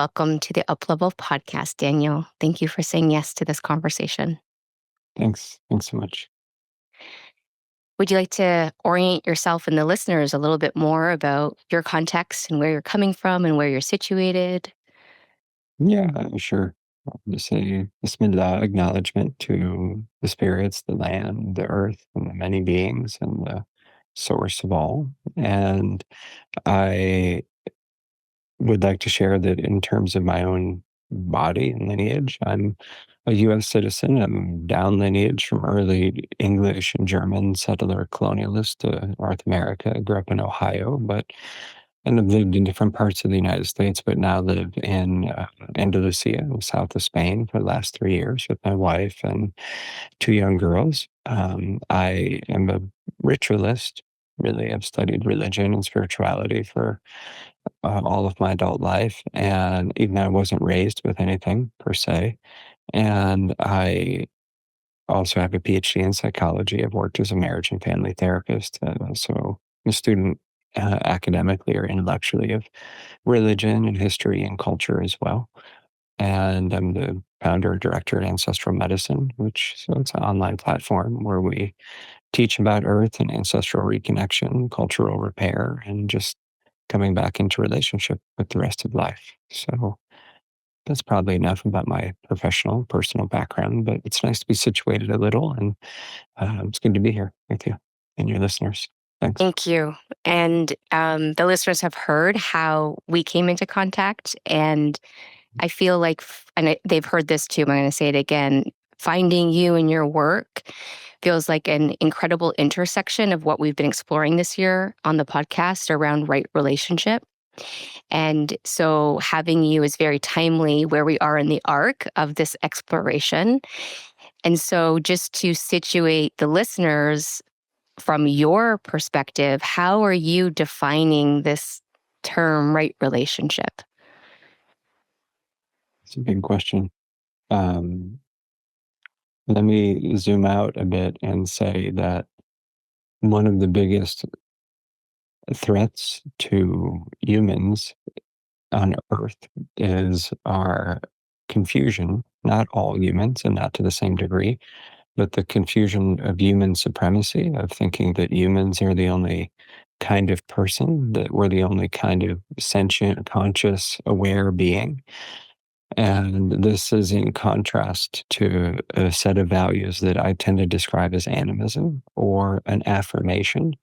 welcome to the UpLevel Podcast, Daniel. Thank you for saying yes to this conversation. Thanks. Thanks so much. Would you like to orient yourself and the listeners a little bit more about your context and where you're coming from and where you're situated? Yeah, sure. I'll just say Bismillah, acknowledgement to the spirits, the land, the earth, and the many beings, and the source of all. And I would like to share that in terms of my own body and lineage, I'm a U.S. citizen. I'm down lineage from early English and German settler colonialists to North America. I grew up in Ohio, and I've lived in different parts of the United States, but now live in Andalusia, in the south of Spain, for the last 3 years with my wife and 2 young girls. I am a ritualist. Really, I've studied religion and spirituality for all of my adult life, and even though I wasn't raised with anything per se, and I also have a PhD in psychology. I've worked as a marriage and family therapist, so I'm a student academically or intellectually of religion and history and culture as well. And I'm the founder and director at Ancestral Medicine, so it's an online platform where we teach about earth and ancestral reconnection, cultural repair, and just coming back into relationship with the rest of life. So that's probably enough about my professional, personal background, but it's nice to be situated a little, and it's good to be here with you and your listeners. Thanks. Thank you. And the listeners have heard how we came into contact, and I feel like, they've heard this too, but I'm going to say it again, finding you and your work feels like an incredible intersection of what we've been exploring this year on the podcast around right relationship. And so having you is very timely where we are in the arc of this exploration. And so just to situate the listeners from your perspective, how are you defining this term right relationship? It's a big question. Let me zoom out a bit and say that one of the biggest threats to humans on Earth is our confusion, not all humans and not to the same degree, but the confusion of human supremacy, of thinking that humans are the only kind of person, that we're the only kind of sentient, conscious, aware being. And this is in contrast to a set of values that I tend to describe as animism, or an affirmation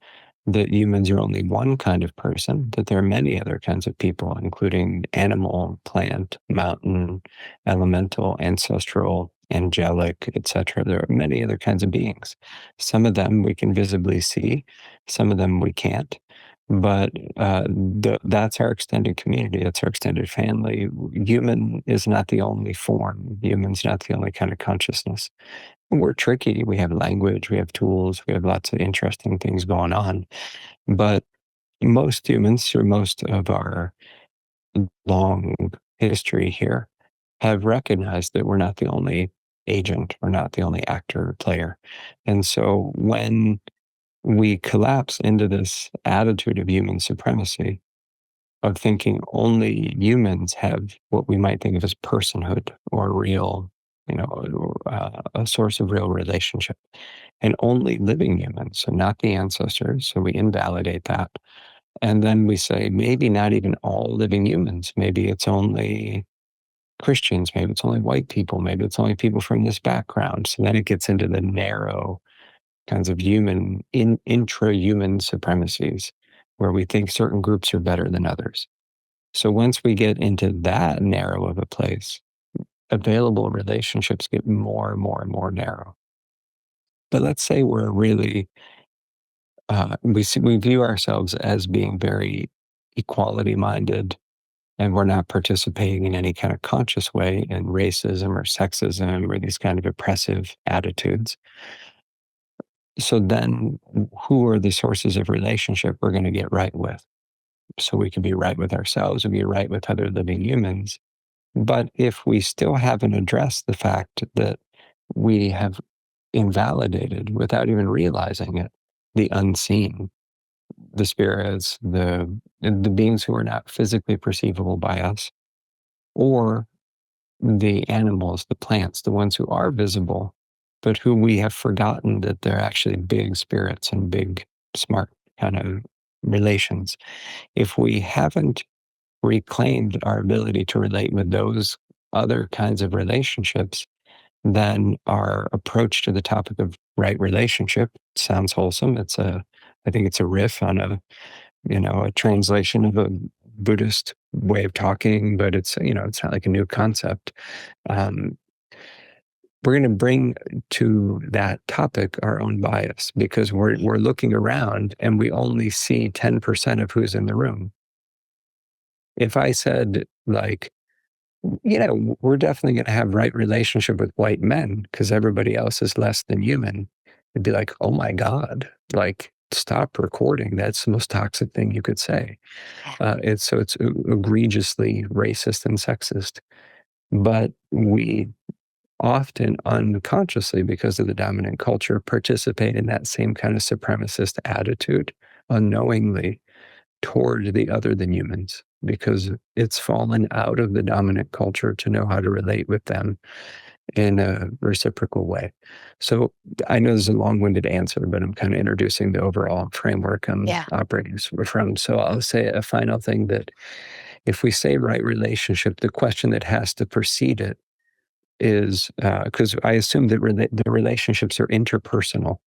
that humans are only one kind of person, that there are many other kinds of people, including animal, plant, mountain, elemental, ancestral, angelic, etc. There are many other kinds of beings. Some of them we can visibly see, some of them we can't. But that's our extended community. That's our extended family. Human is not the only form. Human's not the only kind of consciousness. We're tricky. We have language. We have tools. We have lots of interesting things going on. But most humans, through most of our long history here, have recognized that we're not the only agent. We're not the only actor or player. And so when we collapse into this attitude of human supremacy, of thinking only humans have what we might think of as personhood or real, a source of real relationship, and only living humans, so not the ancestors. So we invalidate that. And then we say, maybe not even all living humans. Maybe it's only Christians. Maybe it's only white people. Maybe it's only people from this background. So then it gets into the narrow kinds of intra-human supremacies, where we think certain groups are better than others. So once we get into that narrow of a place, available relationships get more and more and more narrow. But let's say we're really, we view ourselves as being very equality-minded, and we're not participating in any kind of conscious way in racism or sexism or these kind of oppressive attitudes. So then who are the sources of relationship we're going to get right with? So we can be right with ourselves and be right with other living humans. But if we still haven't addressed the fact that we have invalidated, without even realizing it, the unseen, the spirits, the beings who are not physically perceivable by us, or the animals, the plants, the ones who are visible, but who we have forgotten that they're actually big spirits and big, smart kind of relations. If we haven't reclaimed our ability to relate with those other kinds of relationships, then our approach to the topic of right relationship sounds wholesome. I think it's a riff on a translation of a Buddhist way of talking, but it's not like a new concept. We're going to bring to that topic our own bias because we're looking around and we only see 10% of who's in the room. If I said, like, we're definitely going to have right relationship with white men because everybody else is less than human, it'd be like, oh my God, like, stop recording. That's the most toxic thing you could say. It's egregiously racist and sexist. But we often unconsciously, because of the dominant culture, participate in that same kind of supremacist attitude unknowingly toward the other than humans, because it's fallen out of the dominant culture to know how to relate with them in a reciprocal way. So I know this is a long-winded answer, but I'm kind of introducing the overall framework I'm operating from. So I'll say a final thing, that if we say right relationship, the question that has to precede it is, because I assume that the relationships are interpersonal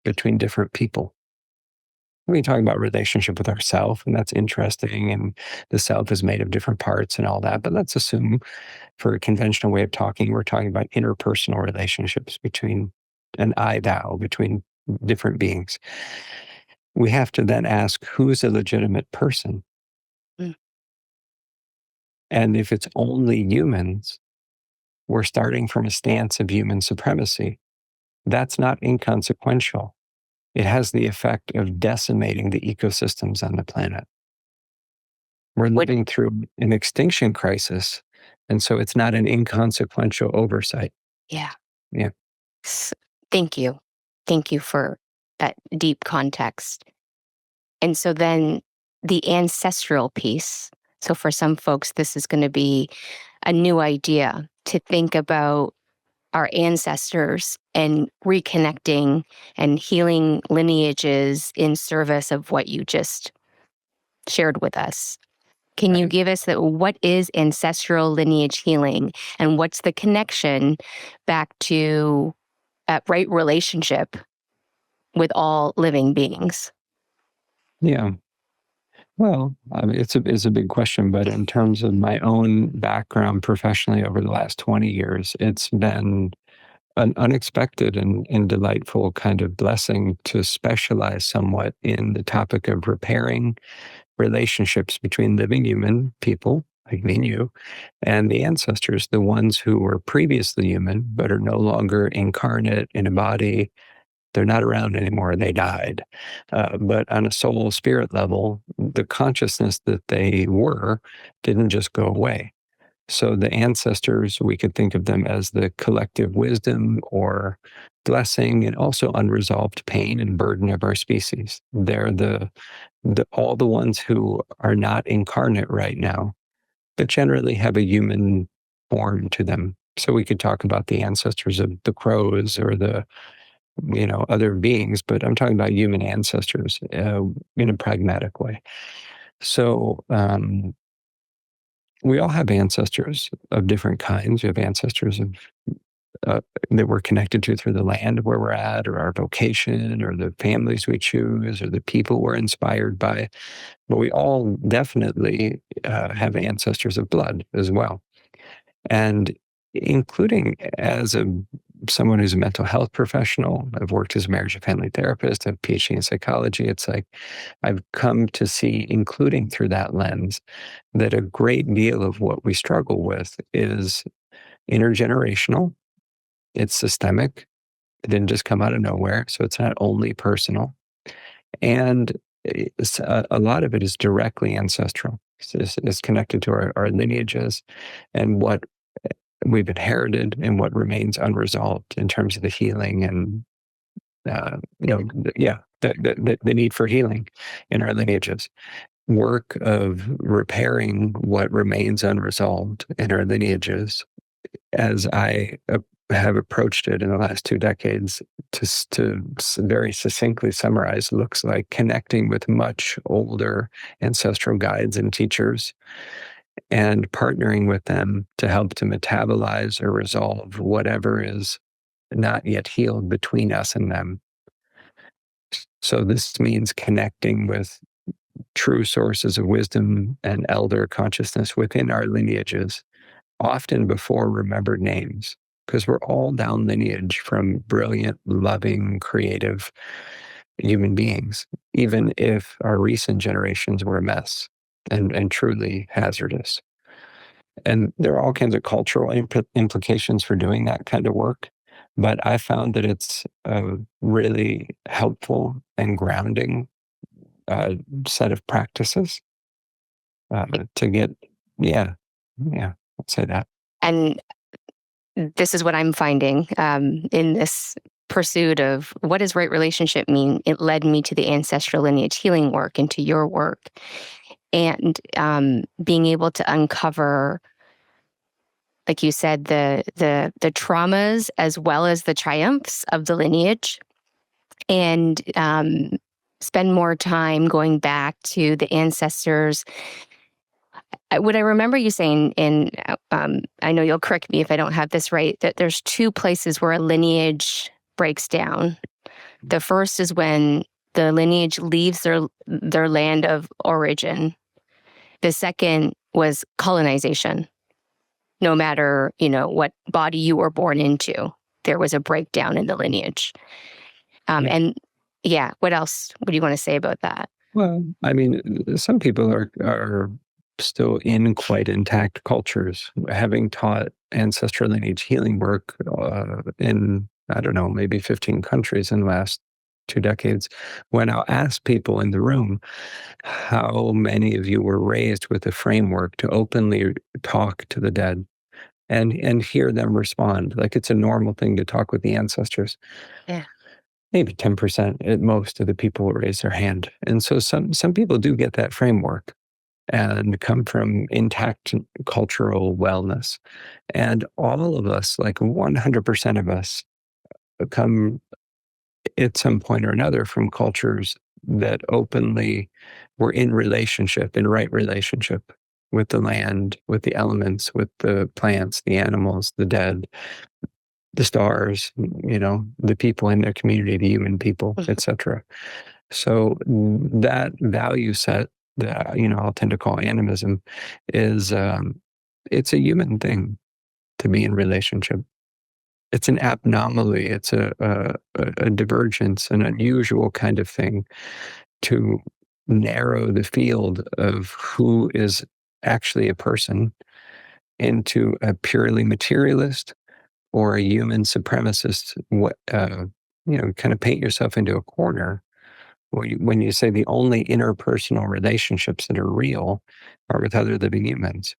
between different people. We talk about relationship with ourself, and that's interesting, and the self is made of different parts and all that. But let's assume, for a conventional way of talking, we're talking about interpersonal relationships between an I-thou, between different beings. We have to then ask, who's a legitimate person? Mm. And if it's only humans, we're starting from a stance of human supremacy. That's not inconsequential. It has the effect of decimating the ecosystems on the planet. We're living through an extinction crisis, and so it's not an inconsequential oversight. Yeah. Yeah. Thank you. Thank you for that deep context. And so then the ancestral piece. So for some folks, this is going to be a new idea to think about our ancestors and reconnecting and healing lineages in service of what you just shared with us. Can you give us what is ancestral lineage healing, and what's the connection back to right relationship with all living beings? Yeah. Well, I mean, it's a big question, but in terms of my own background professionally over the last 20 years, it's been an unexpected and delightful kind of blessing to specialize somewhat in the topic of repairing relationships between living human people, like me and you, and the ancestors, the ones who were previously human, but are no longer incarnate in a body. They're not around anymore. They died. But on a soul spirit level, the consciousness that they were didn't just go away. So the ancestors, we could think of them as the collective wisdom or blessing, and also unresolved pain and burden of our species. They're all the ones who are not incarnate right now, but generally have a human form to them. So we could talk about the ancestors of the crows or the other beings, but I'm talking about human ancestors in a pragmatic way. So we all have ancestors of different kinds. We have ancestors that we're connected to through the land where we're at, or our vocation, or the families we choose, or the people we're inspired by. But we all definitely have ancestors of blood as well. And including as someone who's a mental health professional, I've worked as a marriage and family therapist, I have a PhD in psychology. It's like I've come to see, including through that lens, that a great deal of what we struggle with is intergenerational. It's systemic. It didn't just come out of nowhere. So it's not only personal. And a lot of it is directly ancestral. It's connected to our lineages and what we've inherited and what remains unresolved in terms of the healing and, the need for healing in our lineages. work of repairing what remains unresolved in our lineages, as I have approached it in the last 2 decades, to very succinctly summarize, looks like connecting with much older ancestral guides and teachers and partnering with them to help to metabolize or resolve whatever is not yet healed between us and them. So this means connecting with true sources of wisdom and elder consciousness within our lineages, often before remembered names, because we're all down lineage from brilliant, loving, creative human beings, even if our recent generations were a mess and truly hazardous. And there are all kinds of cultural implications for doing that kind of work. But I found that it's a really helpful and grounding set of practices to get, yeah, I'd say that. And this is what I'm finding in this pursuit of what does right relationship mean? It led me to the ancestral lineage healing work and to your work. And being able to uncover, like you said, the traumas as well as the triumphs of the lineage, and spend more time going back to the ancestors. What I remember you saying, and I know you'll correct me if I don't have this right, that there's 2 places where a lineage breaks down. The first is when the lineage leaves their land of origin. The second was colonization. No matter, what body you were born into, there was a breakdown in the lineage. And yeah, what else would you want to say about that? Well, I mean, some people are still in quite intact cultures, having taught ancestral lineage healing work in, I don't know, maybe 15 countries in the last 2 decades. When I'll ask people in the room, how many of you were raised with a framework to openly talk to the dead and hear them respond? Like it's a normal thing to talk with the ancestors. Yeah. Maybe 10% at most of the people will raise their hand. And so some people do get that framework and come from intact cultural wellness. And all of us, like 100% of us, come at some point or another from cultures that openly were in right relationship with the land, with the elements, with the plants, the animals, the dead, the stars, the people in their community, the human people, etc. So that value set that, I'll tend to call animism is, it's a human thing to be in relationship. It's an abnormally, it's a divergence, an unusual kind of thing to narrow the field of who is actually a person into a purely materialist or a human supremacist, kind of paint yourself into a corner when you say the only interpersonal relationships that are real are with other living humans.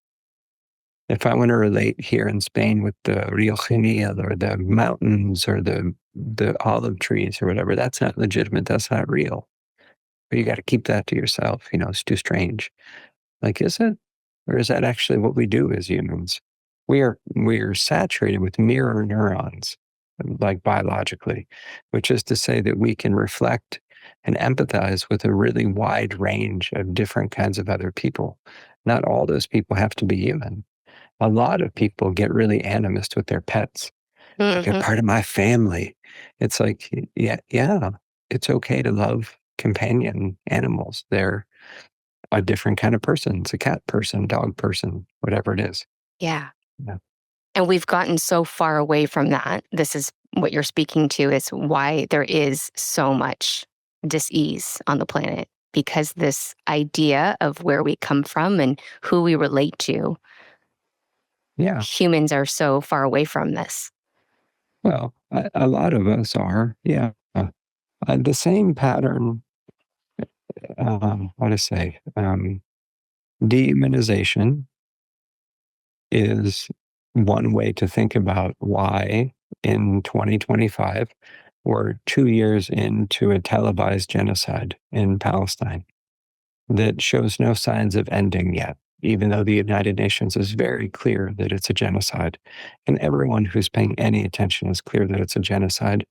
If I want to relate here in Spain with the Rio Genial or the mountains or the olive trees or whatever, that's not legitimate. That's not real. But you got to keep that to yourself. It's too strange. Like, is it? Or is that actually what we do as humans? We are saturated with mirror neurons, like biologically, which is to say that we can reflect and empathize with a really wide range of different kinds of other people. Not all those people have to be human. A lot of people get really animist with their pets. Like, they're part of my family. It's like, yeah, it's okay to love companion animals. They're a different kind of person. It's a cat person, dog person, whatever it is. Yeah. Yeah. And we've gotten so far away from that. This is what you're speaking to, is why there is so much dis-ease on the planet, because this idea of where we come from and who we relate to, humans are so far away from this. Well, a lot of us are, yeah. The same pattern, how to say, dehumanization is one way to think about why in 2025 we're 2 years into a televised genocide in Palestine. that shows no signs of ending yet, even though the United Nations is very clear that it's a genocide. And everyone who's paying any attention is clear that it's a genocide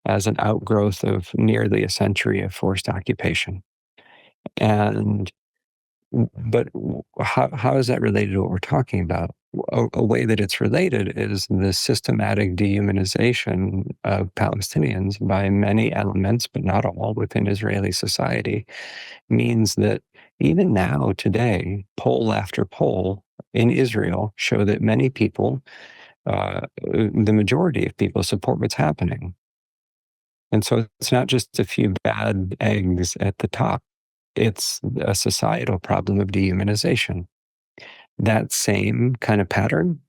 as an outgrowth of nearly a century of forced occupation. And but how is that related to what we're talking about? A way that it's related is the systematic dehumanization of Palestinians by many elements, but not all, within Israeli society, means that even now, today, poll after poll in Israel show that many people, the majority of people, support what's happening. And so it's not just a few bad eggs at the top. It's a societal problem of dehumanization. That same kind of pattern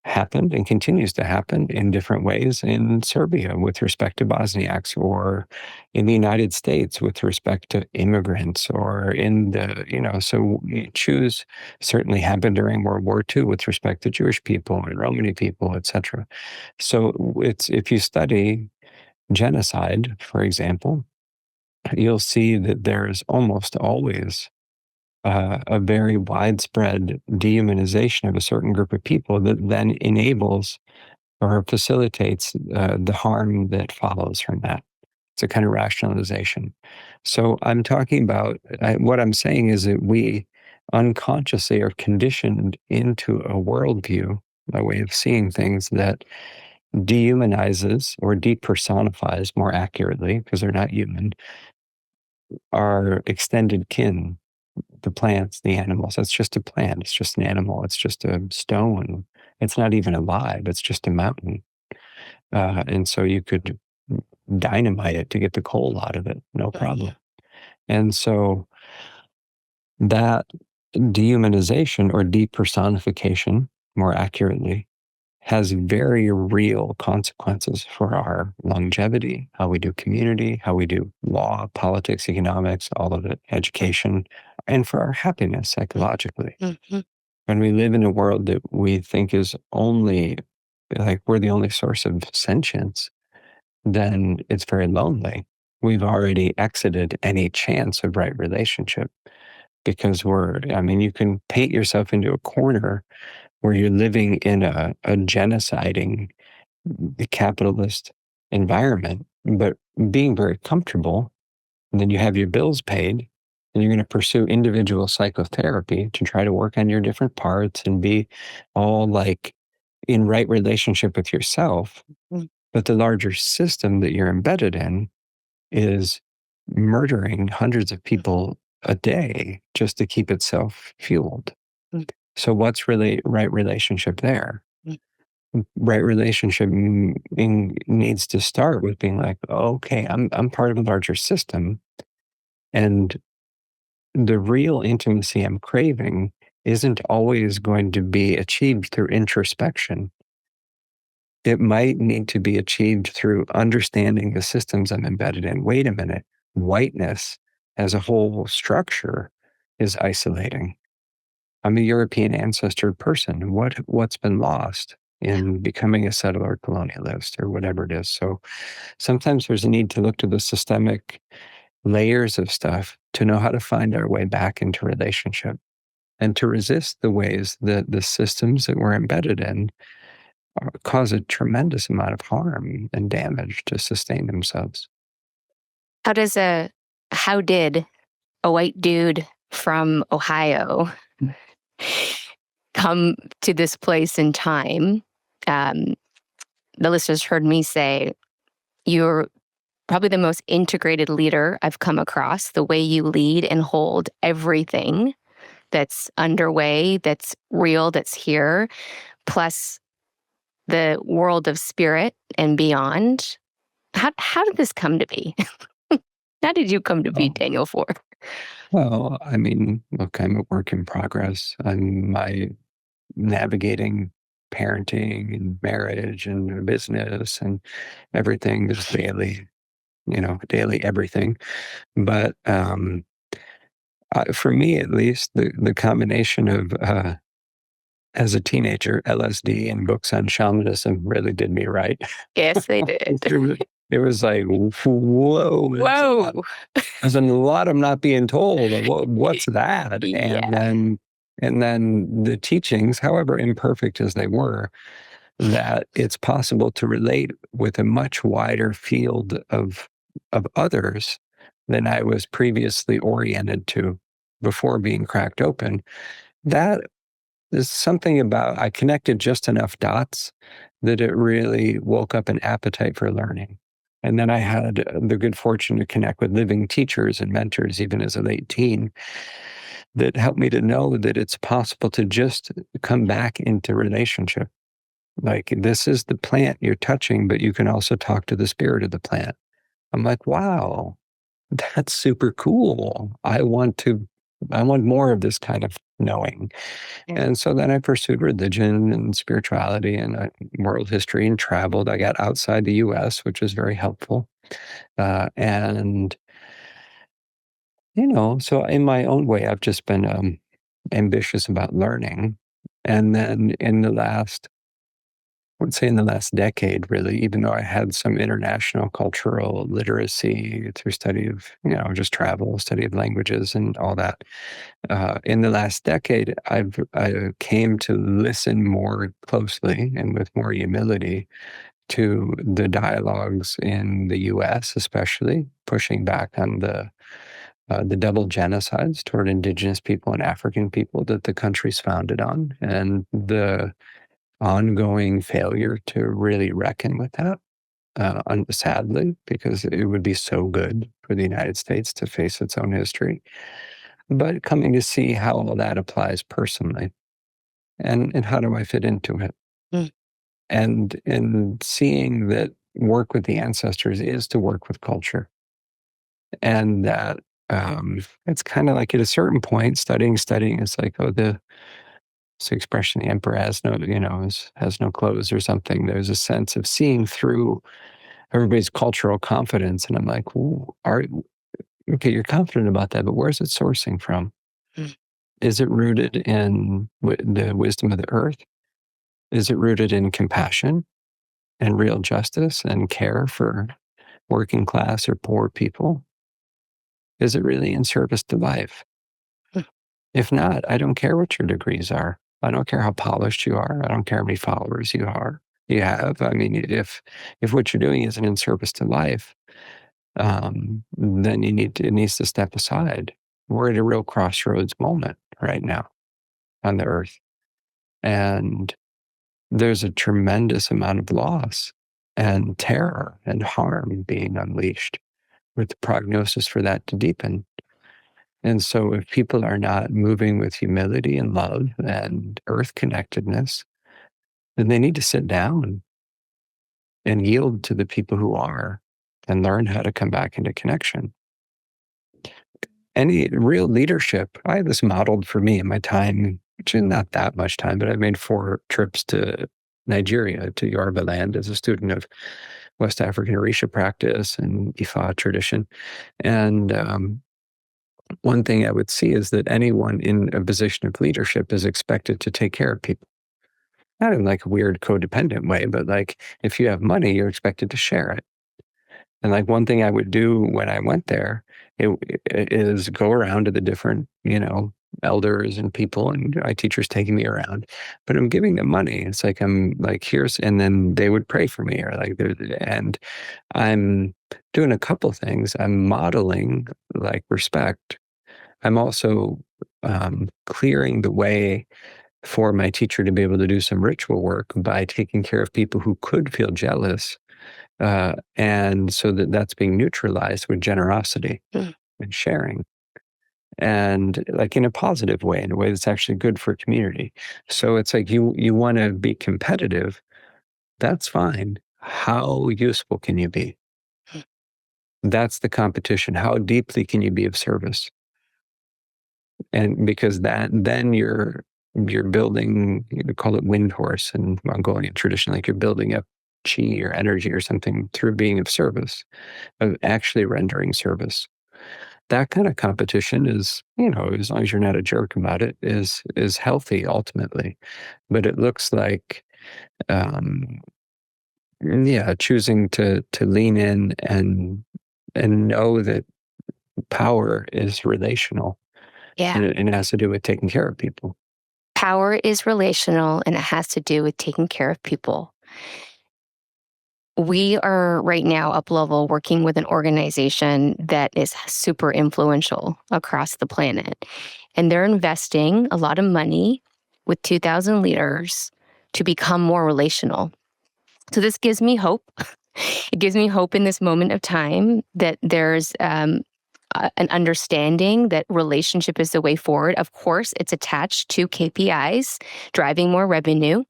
happened and continues to happen in different ways in Serbia with respect to Bosniaks, or in the United States with respect to immigrants, or in the, so you choose, certainly happened during World War II with respect to Jewish people and Romani people, etc. So if you study genocide, for example, you'll see that there's almost always a very widespread dehumanization of a certain group of people that then enables or facilitates the harm that follows from that. It's a kind of rationalization. So I'm talking about, what I'm saying is that we unconsciously are conditioned into a worldview, a way of seeing things that dehumanizes or depersonifies, more accurately, because they're not human, our extended kin, the plants, the animals. That's just a plant. It's just an animal. It's just a stone. It's not even alive. It's just a mountain. And so you could dynamite it to get the coal out of it, no problem. And so that dehumanization or depersonification, more accurately, has very real consequences for our longevity, how we do community, how we do law, politics, economics, all of it, education, and for our happiness psychologically. Mm-hmm. When we live in a world that we think is only, like, we're the only source of sentience, then it's very lonely. We've already exited any chance of right relationship because you can paint yourself into a corner where you're living in a genociding capitalist environment, but being very comfortable. And then you have your bills paid, and you're going to pursue individual psychotherapy to try to work on your different parts and be all like in right relationship with yourself. Mm. But the larger system that you're embedded in is murdering hundreds of people a day just to keep itself fueled. Mm. So what's really right relationship there? Mm. Right relationship needs to start with being like, okay, I'm part of a larger system, and the real intimacy I'm craving isn't always going to be achieved through introspection. It might need to be achieved through understanding the systems I'm embedded in. Wait a minute, whiteness as a whole structure is isolating. I'm a European ancestor person. What's been lost in becoming a settler colonialist or whatever it is? So sometimes there's a need to look to the systemic layers of stuff to know how to find our way back into relationship and to resist the ways that the systems that we're embedded in cause a tremendous amount of harm and damage to sustain themselves. How did a white dude from Ohio come to this place in time? The listeners heard me say, you're probably the most integrated leader I've come across. The way you lead and hold everything that's underway, that's real, that's here, plus the world of spirit and beyond. How did this come to be? How did you come to be Daniel Foor? Well, look, I'm a work in progress. I'm navigating parenting and marriage and business and everything. There's daily everything. But for me, at least, the combination of as a teenager, LSD and books on shamanism really did me right. Yes, they did. it was like, whoa. Whoa. There's a lot I'm not being told. What's that? Yeah. And then the teachings, however imperfect as they were, that it's possible to relate with a much wider field of others than I was previously oriented to before being cracked open. That is something about, I connected just enough dots that it really woke up an appetite for learning. And then I had the good fortune to connect with living teachers and mentors, even as a late teen, that helped me to know that it's possible to just come back into relationship. Like, this is the plant you're touching, but you can also talk to the spirit of the plant. I'm like, wow, that's super cool. I want more of this kind of knowing. Yeah. And so then I pursued religion and spirituality and world history and traveled. I got outside the US, which was very helpful. And, so in my own way, I've just been ambitious about learning. And then I would say in the last decade, really, even though I had some international cultural literacy through study of, just travel, study of languages and all that. In the last decade, I came to listen more closely and with more humility to the dialogues in the U.S., especially pushing back on the double genocides toward indigenous people and African people that the country's founded on, and the ongoing failure to really reckon with that. Sadly, because it would be so good for the United States to face its own history. But coming to see how all that applies personally, and how do I fit into it? Mm. And seeing that work with the ancestors is to work with culture. And that it's kind of like at a certain point, studying is like, this expression, the emperor has has no clothes or something. There's a sense of seeing through everybody's cultural confidence. And I'm like, okay, you're confident about that, but where's it sourcing from? Mm. Is it rooted in the wisdom of the earth? Is it rooted in compassion and real justice and care for working class or poor people? Is it really in service to life? Mm. If not, I don't care what your degrees are. I don't care how polished you are. I don't care how many followers you have. I mean, if what you're doing isn't in service to life, then it needs to step aside. We're at a real crossroads moment right now on the earth. And there's a tremendous amount of loss and terror and harm being unleashed, with the prognosis for that to deepen. And so if people are not moving with humility and love and earth connectedness, then they need to sit down and yield to the people who are, and learn how to come back into connection. Any real leadership, I had this modeled for me in my time, which is not that much time, but I made 4 trips to Nigeria, to Yoruba land, as a student of West African Orisha practice and Ifa tradition. And one thing I would see is that anyone in a position of leadership is expected to take care of people. Not in like a weird codependent way, but like, if you have money, you're expected to share it. And like, one thing I would do when I went there, it is go around to the different, elders and people, and my teachers taking me around, but I'm giving them money. It's like, I'm like, here's, and then they would pray for me, or like, and I'm doing a couple things. I'm modeling like respect. I'm also clearing the way for my teacher to be able to do some ritual work by taking care of people who could feel jealous. And so that's being neutralized with generosity Mm. and sharing, and like in a positive way, in a way that's actually good for community. So it's like, you want to be competitive. That's fine. How useful can you be? Mm. That's the competition. How deeply can you be of service? And because then you're building, call it wind horse in Mongolian tradition, like you're building up chi or energy or something through being of service, of actually rendering service. That kind of competition is, as long as you're not a jerk about it, is healthy ultimately. But it looks like Yeah, choosing to lean in and know that power is relational. Yeah. And it has to do with taking care of people. Power is relational and it has to do with taking care of people. We are right now UpLevel working with an organization that is super influential across the planet. And they're investing a lot of money with 2,000 leaders to become more relational. So this gives me hope. It gives me hope in this moment of time that there's an understanding that relationship is the way forward. Of course, it's attached to KPIs, driving more revenue.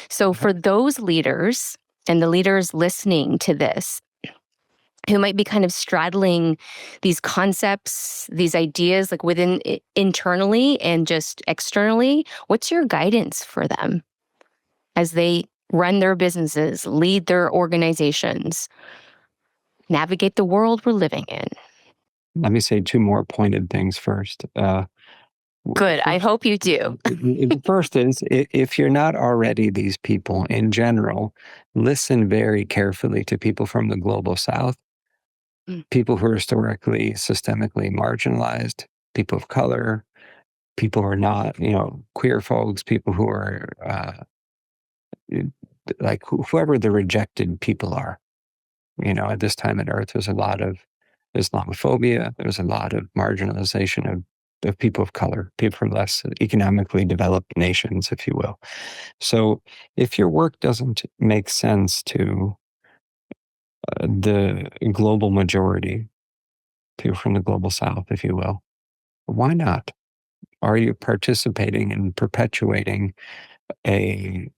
So for those leaders and the leaders listening to this, who might be kind of straddling these concepts, these ideas, like within internally and just externally, what's your guidance for them as they run their businesses, lead their organizations, navigate the world we're living in? Let me say two more pointed things first. Good. I hope you do. The first is, if you're not already these people in general, listen very carefully to people from the global south, people who are historically, systemically marginalized, people of color, people who are not, queer folks, people who are like whoever the rejected people are. At this time on Earth, there's a lot of Islamophobia. There's a lot of marginalization of people of color, people from less economically developed nations, if you will. So if your work doesn't make sense to the global majority, people from the global south, if you will, why not? Are you participating in perpetuating a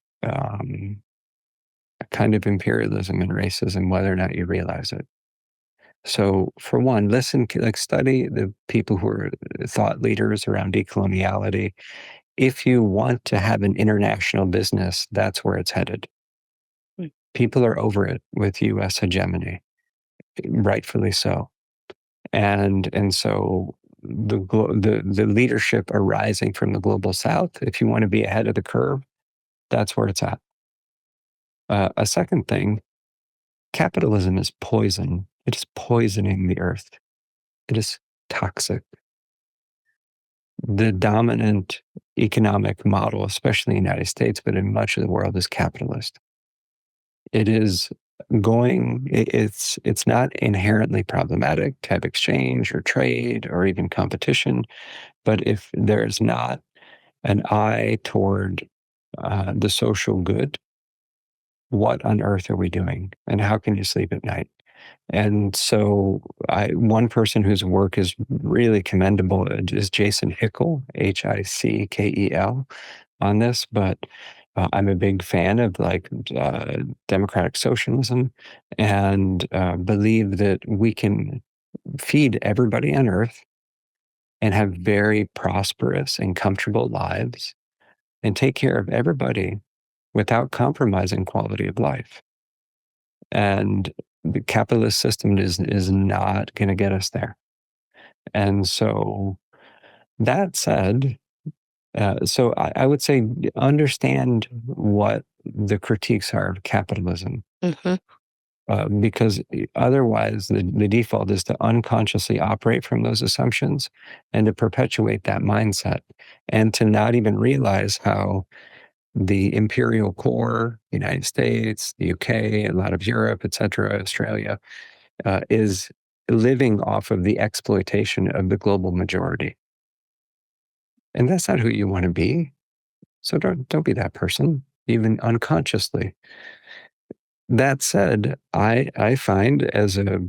kind of imperialism and racism, whether or not you realize it? So, for one, listen, study the people who are thought leaders around decoloniality. If you want to have an international business, that's where it's headed. People are over it with U.S. hegemony, rightfully so, and so the leadership arising from the global south. If you want to be ahead of the curve, that's where it's at. A second thing, capitalism is poison. It is poisoning the earth. It is toxic. The dominant economic model, especially in the United States, but in much of the world, is capitalist. It is it's not inherently problematic to have exchange or trade or even competition, but if there's not an eye toward the social good, what on earth are we doing? And how can you sleep at night? And so one person whose work is really commendable is Jason Hickel, Hickel, on this. But I'm a big fan of democratic socialism and believe that we can feed everybody on earth and have very prosperous and comfortable lives and take care of everybody without compromising quality of life. And the capitalist system is not going to get us there. And so that said, so I would say understand what the critiques are of capitalism. Because otherwise the default is to unconsciously operate from those assumptions and to perpetuate that mindset and to not even realize how the imperial core, the United States, the UK, a lot of Europe, et cetera, Australia, is living off of the exploitation of the global majority. And that's not who you want to be. So don't be that person, even unconsciously. That said, I find as a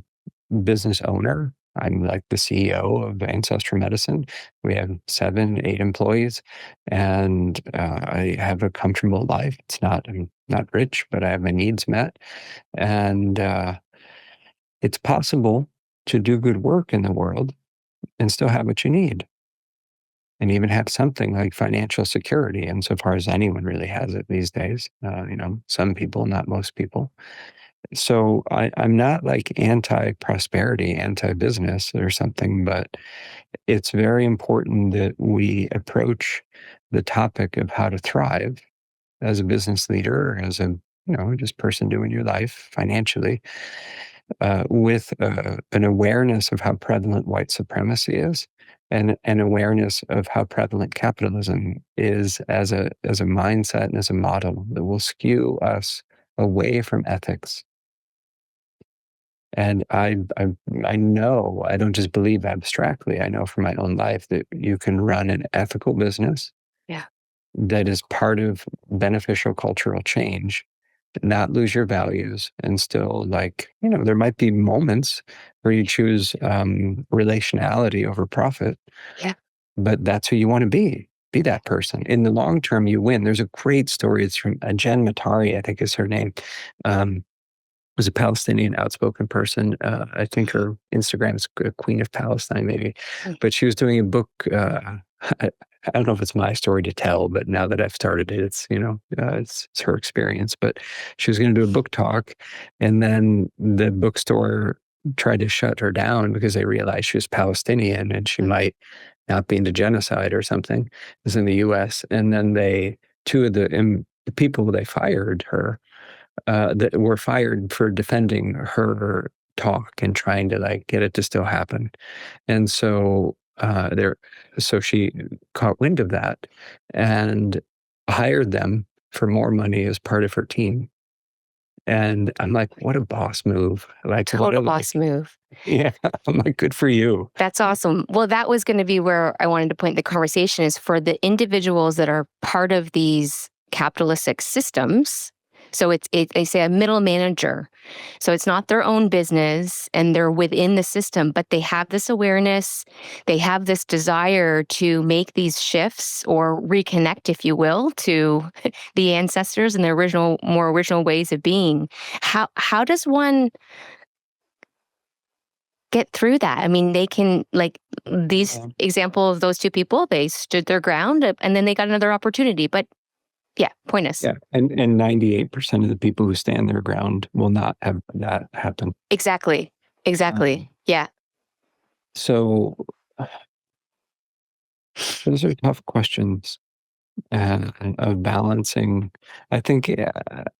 business owner, I'm like the CEO of Ancestral Medicine. We have 7, 8 employees, and I have a comfortable life. I'm not rich, but I have my needs met. And it's possible to do good work in the world and still have what you need. And even have something like financial security, insofar as anyone really has it these days. Some people, not most people. So I'm not like anti-prosperity, anti-business or something, but it's very important that we approach the topic of how to thrive as a business leader, as a just person doing your life financially, with an awareness of how prevalent white supremacy is, and an awareness of how prevalent capitalism is as a mindset and as a model that will skew us away from ethics. And I know, I don't just believe abstractly, I know from my own life that you can run an ethical business that is part of beneficial cultural change, not lose your values, and still, there might be moments where you choose relationality over profit. Yeah. But that's who you want to be. Be that person. In the long term, you win. There's a great story. It's from Jen Matari, I think is her name. Was a Palestinian outspoken person. I think her Instagram is Queen of Palestine, maybe. But she was doing a book. I don't know if it's my story to tell, but now that I've started it, it's it's her experience. But she was going to do a book talk, and then the bookstore tried to shut her down because they realized she was Palestinian and she might not be into genocide or something. It was in the U.S. And then two of the people they fired her. That were fired for defending her talk and trying to get it to still happen. And so so she caught wind of that and hired them for more money as part of her team. And I'm like, what a boss move. Total boss move. Yeah. I'm like, good for you. That's awesome. Well, that was going to be where I wanted to point the conversation, is for the individuals that are part of these capitalistic systems. So they say a middle manager. So it's not their own business and they're within the system, but they have this awareness, they have this desire to make these shifts or reconnect, if you will, to the ancestors and their more original ways of being. How does one get through that? I mean, they can, these example of those two people, they stood their ground and then they got another opportunity. But yeah, point us. Yeah. And 98% of the people who stand their ground will not have that happen. Exactly. Yeah. So those are tough questions of balancing. I think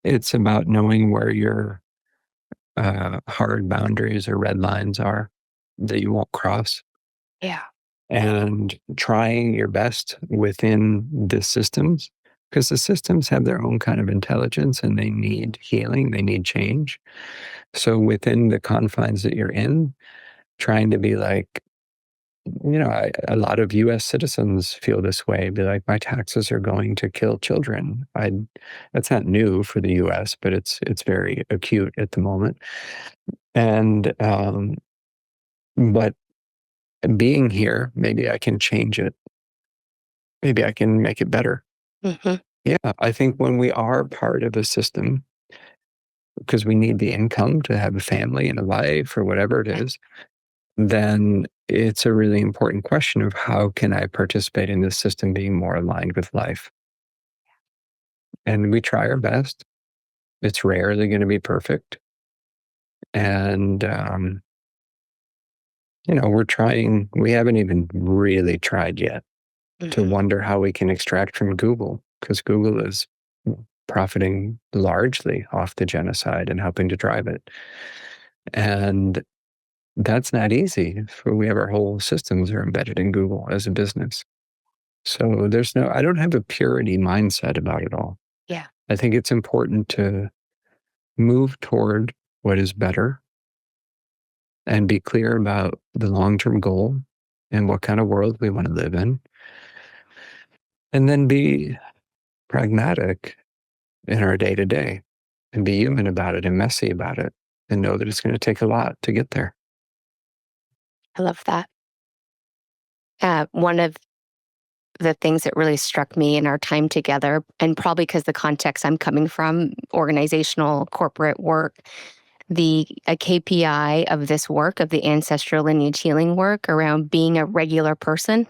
it's about knowing where your hard boundaries or red lines are that you won't cross. Yeah. And trying your best within the systems, because the systems have their own kind of intelligence and they need healing, they need change. So within the confines that you're in, trying to be like, a lot of US citizens feel this way, be like, my taxes are going to kill children. That's not new for the US, but it's very acute at the moment. And, but being here, maybe I can change it. Maybe I can make it better. Mm-hmm. Yeah, I think when we are part of a system, because we need the income to have a family and a life or whatever it is, then it's a really important question of how can I participate in this system being more aligned with life? And we try our best. It's rarely going to be perfect. And, we're trying, we haven't even really tried yet to wonder how we can extract from Google, because Google is profiting largely off the genocide and helping to drive it. And that's not easy. We have our whole systems are embedded in Google as a business. So I don't have a purity mindset about it all. Yeah. I think it's important to move toward what is better and be clear about the long-term goal and what kind of world we want to live in. And then be pragmatic in our day-to-day and be human about it and messy about it and know that it's going to take a lot to get there. I love that. One of the things that really struck me in our time together, and probably because the context I'm coming from, organizational, corporate work, a KPI of this work, of the ancestral lineage healing work around being a regular person.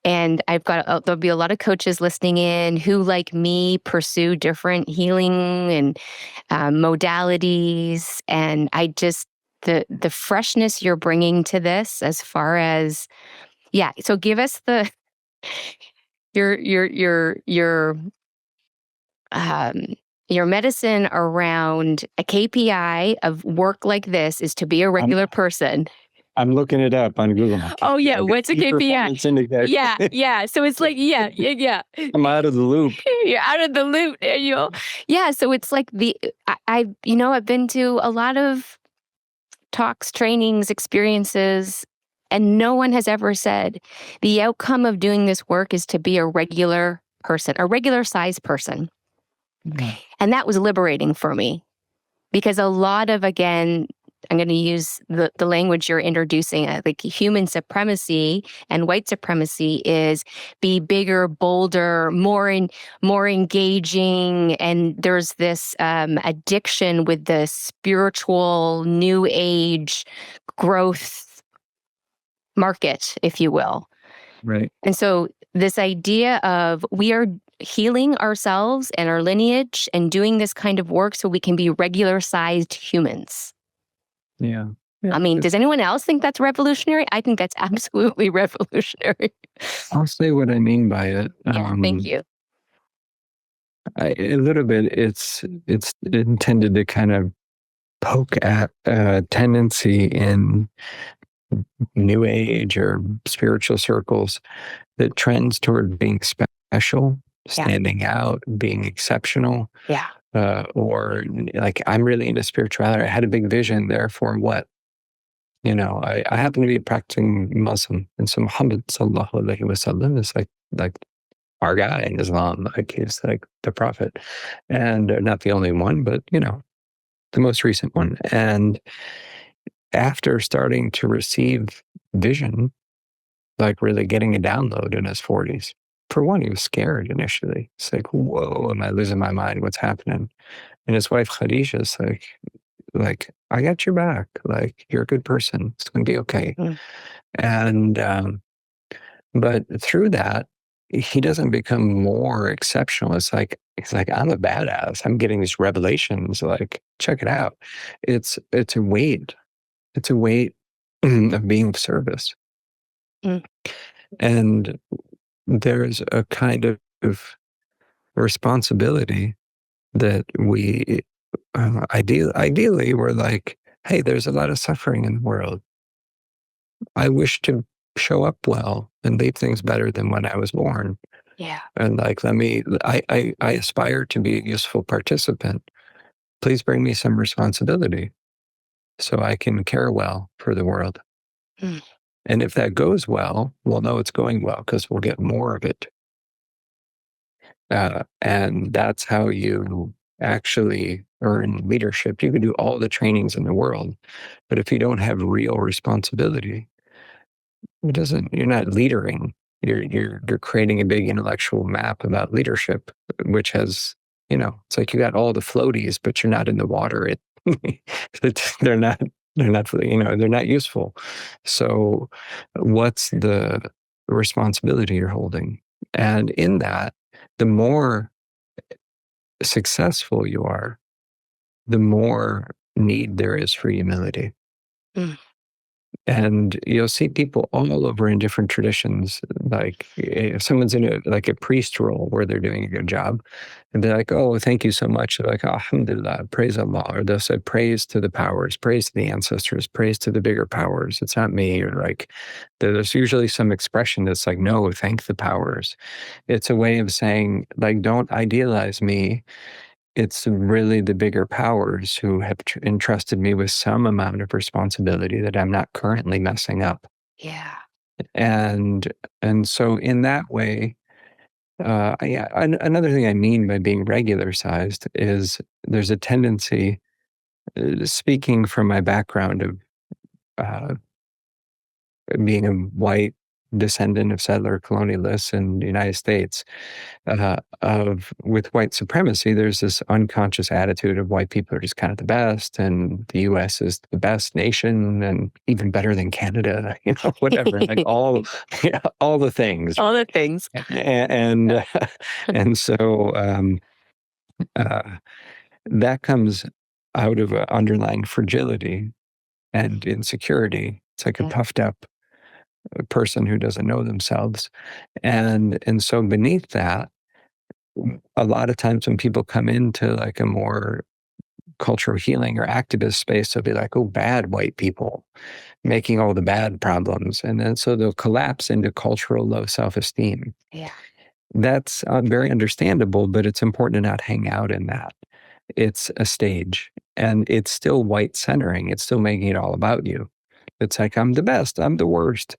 And there'll be a lot of coaches listening in who, like me, pursue different healing and modalities. And the freshness you're bringing to this, as far as, yeah. So give us your your medicine around a KPI of work like this is to be a regular person. I'm looking it up on Google. Oh yeah, what's a KPI? Yeah. So it's like, yeah. I'm out of the loop. You're out of the loop, Daniel. Yeah. So it's like I've been to a lot of talks, trainings, experiences, and no one has ever said the outcome of doing this work is to be a regular person, a regular sized person. Yeah. And that was liberating for me because a lot of, again, I'm going to use the language you're introducing, like human supremacy and white supremacy is be bigger, bolder, more engaging. And there's this addiction with the spiritual new age growth market, if you will. Right. And so this idea of we are healing ourselves and our lineage and doing this kind of work so we can be regular sized humans. Yeah. I mean, does anyone else think that's revolutionary? I think that's absolutely revolutionary. I'll say what I mean by it. Yeah, thank you. A little bit, it's intended to kind of poke at a tendency in New Age or spiritual circles that trends toward being special, standing out, being exceptional. Yeah. Or like, I'm really into spirituality. I had a big vision, therefore what? I happen to be a practicing Muslim, and so Muhammad sallallahu alaihi wasallam is like our guy in Islam. Like, he's like the prophet, and not the only one, but the most recent one. And after starting to receive vision, like really getting a download in his 40s, for one, he was scared initially. It's like, whoa, am I losing my mind? What's happening? And his wife Khadija is like, I got your back. Like, you're a good person. It's going to be okay. Mm. And, but through that, he doesn't become more exceptional. He's like, I'm a badass. I'm getting these revelations. Like, check it out. It's a weight. It's a weight of being of service. Mm. And there's a kind of responsibility that we ideally we're like, hey, there's a lot of suffering in the world. I wish to show up well and leave things better than when I was born. Yeah. And like, I aspire to be a useful participant. Please bring me some responsibility so I can care well for the world. Mm. And if that goes well, we'll know it's going well because we'll get more of it. And that's how you actually earn leadership. You can do all the trainings in the world, but if you don't have real responsibility, you're not leadering. You're creating a big intellectual map about leadership, which has, it's like you got all the floaties, but you're not in the water. They're not useful. So what's the responsibility you're holding? And in that, the more successful you are, the more need there is for humility. Mm. And you'll see people all over in different traditions. Like, if someone's in a priest role where they're doing a good job, and they're like, oh, thank you so much. They're like, alhamdulillah, praise Allah. Or they'll say, praise to the powers, praise to the ancestors, praise to the bigger powers. It's not me. Or like, there's usually some expression that's like, no, thank the powers. It's a way of saying, like, don't idealize me. It's really the bigger powers who have entrusted me with some amount of responsibility that I'm not currently messing up. Yeah. And so in that way, another thing I mean by being regular sized is there's a tendency, speaking from my background of being a white descendant of settler colonialists in the United States, with white supremacy, there's this unconscious attitude of white people are just kind of the best, and the U.S. is the best nation, and even better than Canada, whatever, like all the things, all the things, and so that comes out of an underlying fragility and insecurity. It's like a puffed up person who doesn't know themselves, and so beneath that, a lot of times when people come into like a more cultural healing or activist space, they'll be like, oh, bad white people making all the bad problems. And then so they'll collapse into cultural low self-esteem. Yeah. That's very understandable, but it's important to not hang out in that. It's a stage, and it's still white centering. It's still making it all about you. It's like, I'm the best, I'm the worst.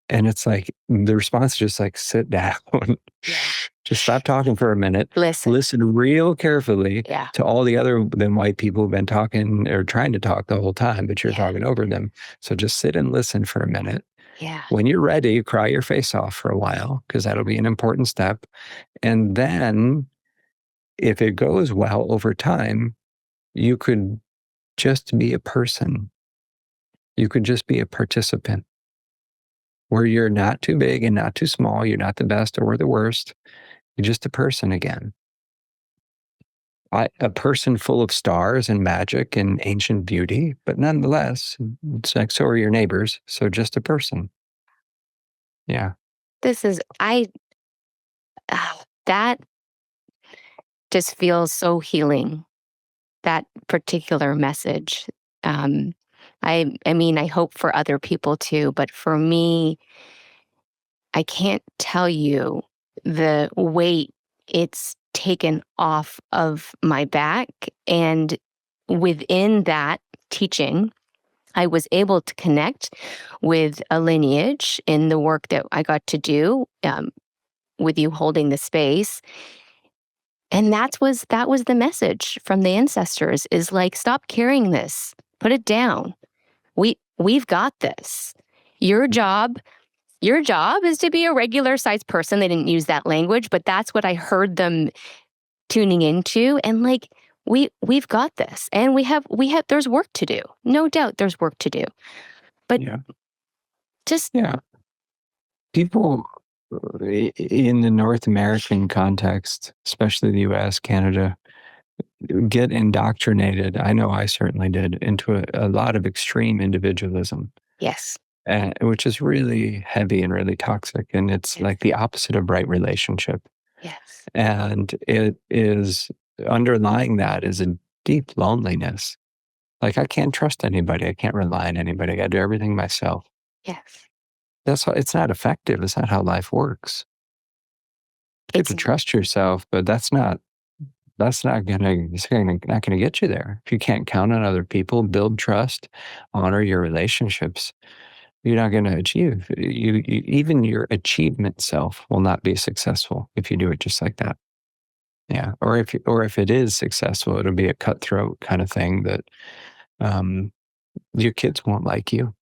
And it's like, the response is just like, sit down. Yeah. Just stop talking for a minute. Listen real carefully to all the other than white people who've been talking or trying to talk the whole time, but you're talking over them. So just sit and listen for a minute. Yeah. When you're ready, cry your face off for a while, because that'll be an important step. And then if it goes well over time, you could just be a person. You could just be a participant, where you're not too big and not too small. You're not the best or the worst. You're just a person again. A person full of stars and magic and ancient beauty, but nonetheless, it's like, so are your neighbors. So just a person. Yeah. That just feels so healing, that particular message. I mean, I hope for other people too, but for me, I can't tell you the weight it's taken off of my back. And within that teaching, I was able to connect with a lineage in the work that I got to do with you holding the space. And that was the message from the ancestors, is like, stop carrying this, put it down. We've got this. Your job is to be a regular sized person. They didn't use that language, but that's what I heard them tuning into. And like, we've got this, and we have there's work to do. No doubt there's work to do. But people in the North American context, especially the US, Canada, get indoctrinated. I know I certainly did, into a lot of extreme individualism. Yes. Which is really heavy and really toxic. And it's like the opposite of right relationship. Yes. And it is, underlying that is a deep loneliness. Like, I can't trust anybody. I can't rely on anybody. I got to do everything myself. Yes. It's not effective. It's not how life works. You have to trust yourself, but that's not gonna get you there. If you can't count on other people, build trust, honor your relationships, you're not going to achieve. Even your achievement self will not be successful if you do it just like that. Yeah. Or if it is successful, it'll be a cutthroat kind of thing that your kids won't like you.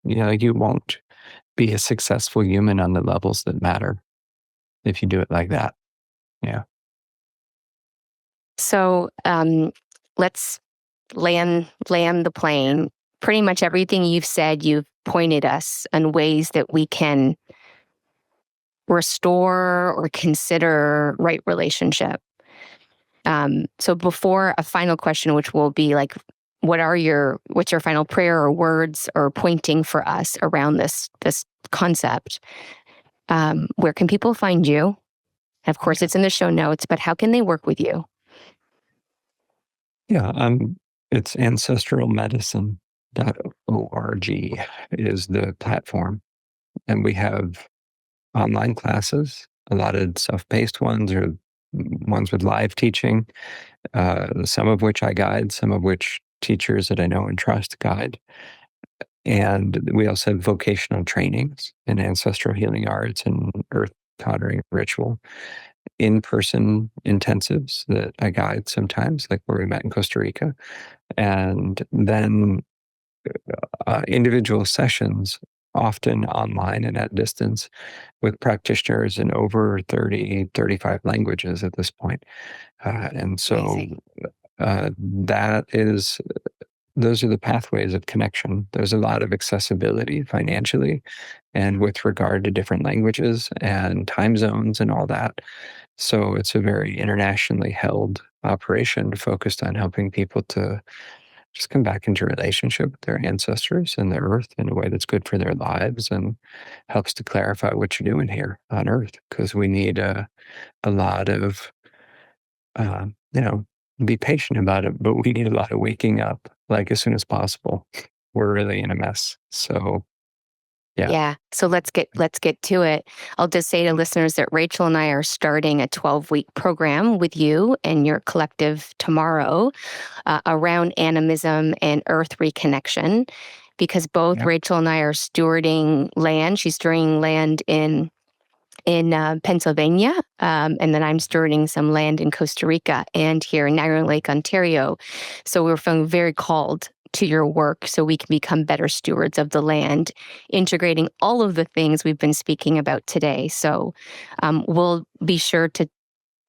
You won't be a successful human on the levels that matter if you do it like that. Yeah. So let's land the plane. Pretty much everything you've said, you've pointed us on ways that we can restore or consider right relationship. So before a final question, which will be like, what's your final prayer or words or pointing for us around this concept? Where can people find you? Of course, it's in the show notes, but how can they work with you? Yeah, it's ancestralmedicine.org is the platform. And we have online classes, a lot of self-paced ones or ones with live teaching, some of which I guide, some of which teachers that I know and trust guide. And we also have vocational trainings in ancestral healing arts and earth honoring ritual, in-person intensives that I guide sometimes, like where we met in Costa Rica, and then individual sessions, often online and at distance, with practitioners in over 30, 35 languages at this point. And so those are the pathways of connection. There's a lot of accessibility financially and with regard to different languages and time zones and all that. So it's a very internationally held operation focused on helping people to just come back into relationship with their ancestors and the earth in a way that's good for their lives and helps to clarify what you're doing here on earth. Because we need a lot of, be patient about it, but we need a lot of waking up like as soon as possible. We're really in a mess. So yeah. So let's get to it. I'll just say to listeners that Rachel and I are starting a 12-week program with you and your collective tomorrow around animism and earth reconnection, because both Rachel and I are stewarding land. She's stewarding land in Pennsylvania, and then I'm stewarding some land in Costa Rica and here in Niagara Lake, Ontario. So we're feeling very called to your work so we can become better stewards of the land, integrating all of the things we've been speaking about today. So we'll be sure to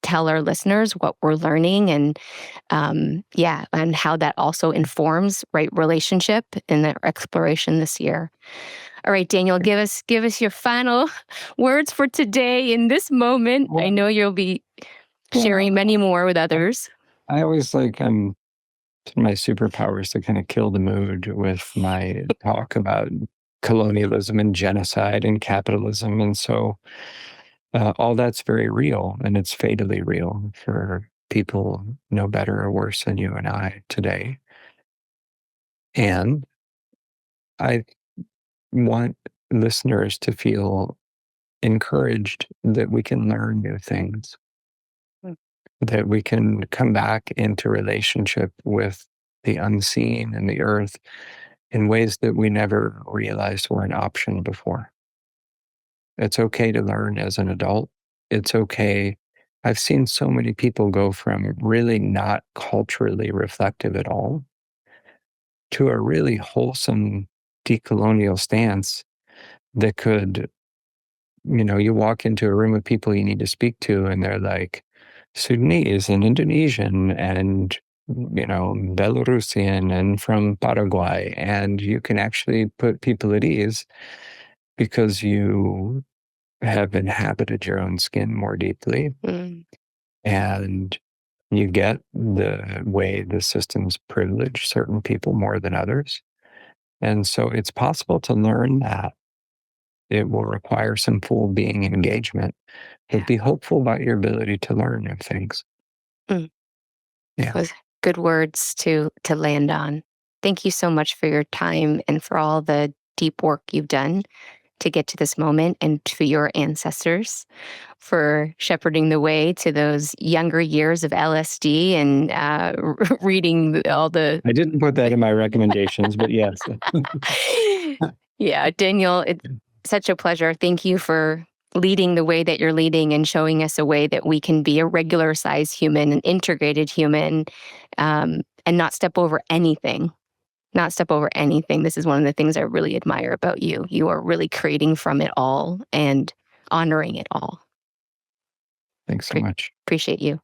tell our listeners what we're learning and and how that also informs right relationship in their exploration this year. All right, Daniel, give us your final words for today in this moment. Well, I know you'll be sharing many more with others. I always my superpowers to kind of kill the mood with my talk about colonialism and genocide and capitalism. And so all that's very real, and it's fatally real for people no better or worse than you and I today. And I want listeners to feel encouraged that we can learn new things, that we can come back into relationship with the unseen and the earth in ways that we never realized were an option before. It's okay to learn as an adult. It's okay. I've seen so many people go from really not culturally reflective at all to a really wholesome decolonial stance that could, you walk into a room of people you need to speak to, and they're like Sudanese and Indonesian and, Belarusian and from Paraguay. And you can actually put people at ease because you have inhabited your own skin more deeply. And you get the way the systems privilege certain people more than others. And so it's possible to learn that. It will require some full being engagement, but be hopeful about your ability to learn new things. Yeah. Those good words to land on. Thank you so much for your time and for all the deep work you've done to get to this moment, and to your ancestors for shepherding the way to those younger years of LSD and reading all the... I didn't put that in my recommendations, but yes. Yeah, Daniel, it's such a pleasure. Thank you for leading the way that you're leading and showing us a way that we can be a regular size human, an integrated human, and not step over anything. This is one of the things I really admire about you. You are really creating from it all and honoring it all. Thanks so much. Appreciate you.